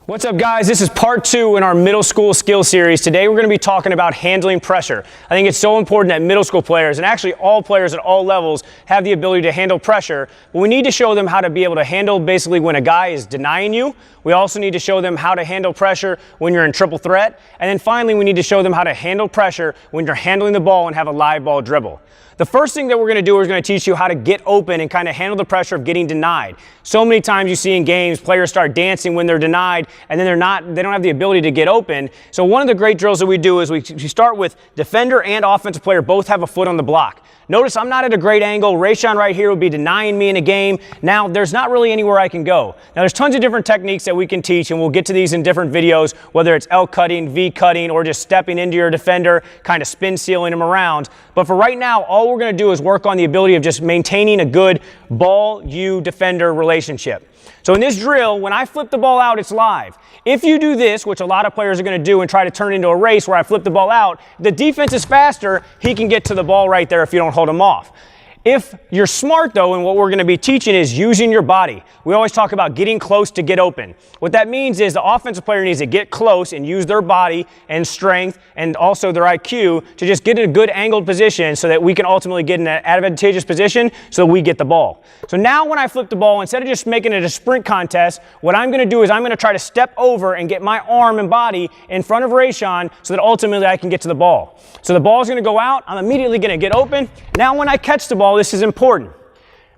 What's up, guys? This is part 2 in our middle school skill series. Today we're going to be talking about handling pressure. I think it's so important that middle school players, and actually all players at all levels, have the ability to handle pressure. But we need to show them how to be able to handle basically when a guy is denying you. We also need to show them how to handle pressure when you're in triple threat. And then finally, we need to show them how to handle pressure when you're handling the ball and have a live ball dribble. The first thing that we're going to do is going to teach you how to get open and kind of handle the pressure of getting denied. So many times you see in games, players start dancing when they're denied, and then they don't have the ability to get open. So one of the great drills that we do is we start with defender and offensive player both have a foot on the block. Notice I'm not at a great angle. Rayshon right here would be denying me in a game. Now, there's not really anywhere I can go. Now, there's tons of different techniques that we can teach, and we'll get to these in different videos, whether it's L cutting, V cutting, or just stepping into your defender, kind of spin sealing him around. But for right now, all we're going to do is work on the ability of just maintaining a good ball-you-defender relationship. So in this drill, when I flip the ball out, it's live. If you do this, which a lot of players are going to do and try to turn it into a race where I flip the ball out, the defense is faster, he can get to the ball right there if you don't hold him off. If you're smart, though, and what we're going to be teaching is using your body. We always talk about getting close to get open. What that means is the offensive player needs to get close and use their body and strength and also their IQ to just get in a good angled position so that we can ultimately get in an advantageous position so that we get the ball. So now when I flip the ball, instead of just making it a sprint contest, what I'm going to do is I'm going to try to step over and get my arm and body in front of Rayshon so that ultimately I can get to the ball. So the ball is going to go out. I'm immediately going to get open. Now when I catch the ball, this is important.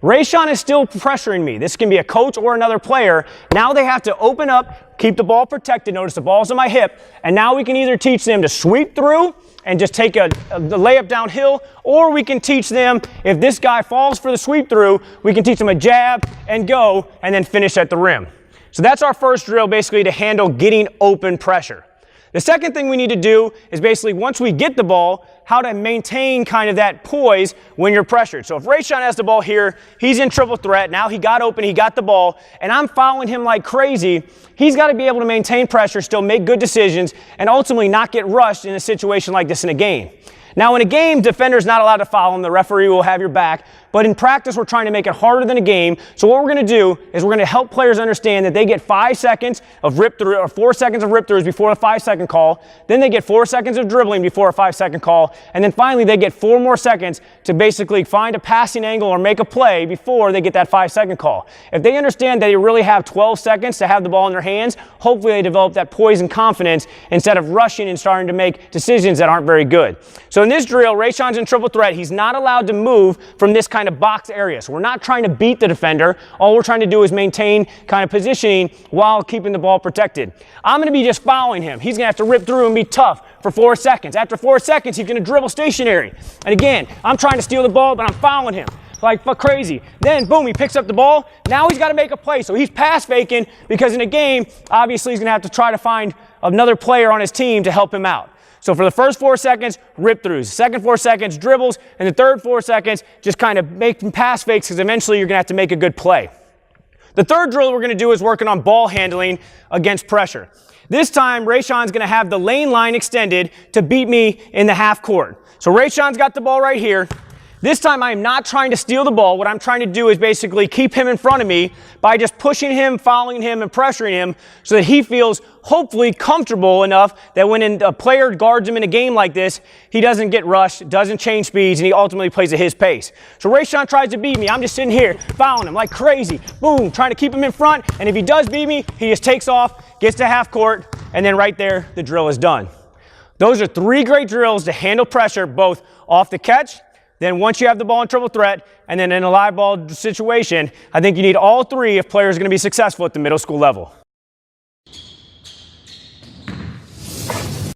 Rayshon is still pressuring me. This can be a coach or another player. Now they have to open up, keep the ball protected. Notice the ball's on my hip. And now we can either teach them to sweep through and just take the layup downhill, or we can teach them, if this guy falls for the sweep through, we can teach them a jab and go and then finish at the rim. So that's our first drill, basically, to handle getting open pressure. The second thing we need to do is basically, once we get the ball, how to maintain kind of that poise when you're pressured. So if Rayshon has the ball here, he's in triple threat. Now he got open, he got the ball, and I'm following him like crazy. He's got to be able to maintain pressure, still make good decisions, and ultimately not get rushed in a situation like this in a game. Now, in a game, defender's not allowed to foul him. The referee will have your back. But in practice, we're trying to make it harder than a game. So what we're going to do is we're going to help players understand that they get 5 seconds of rip through, or 4 seconds of rip throughs before a 5-second call. Then they get 4 seconds of dribbling before a 5-second call. And then finally, they get 4 more seconds to basically find a passing angle or make a play before they get that 5-second call. If they understand that they really have 12 seconds to have the ball in their hands, hopefully they develop that poise and confidence instead of rushing and starting to make decisions that aren't very good. So in this drill, Rayshon's in triple threat. He's not allowed to move from this kind of box area. So we're not trying to beat the defender. All we're trying to do is maintain kind of positioning while keeping the ball protected. I'm going to be just following him. He's going to have to rip through and be tough for 4 seconds. After 4 seconds, he's going to dribble stationary. And again, I'm trying to steal the ball, but I'm following him like crazy. Then, boom, he picks up the ball. Now he's got to make a play. So he's pass faking because in a game, obviously he's going to have to try to find another player on his team to help him out. So for the first 4 seconds, rip throughs. Second 4 seconds, dribbles. And the third 4 seconds, just kind of making pass fakes because eventually you're going to have to make a good play. The third drill we're going to do is working on ball handling against pressure. This time, Rayshon's going to have the lane line extended to beat me in the half court. So Rayshon's got the ball right here. This time, I'm not trying to steal the ball. What I'm trying to do is basically keep him in front of me by just pushing him, following him, and pressuring him so that he feels hopefully comfortable enough that when a player guards him in a game like this, he doesn't get rushed, doesn't change speeds, and he ultimately plays at his pace. So Rayshon tries to beat me. I'm just sitting here following him like crazy. Boom, trying to keep him in front. And if he does beat me, he just takes off, gets to half court, and then right there, the drill is done. Those are 3 great drills to handle pressure, both off the catch, then once you have the ball in triple threat, and then in a live ball situation. I think you need all 3 if players are going to be successful at the middle school level.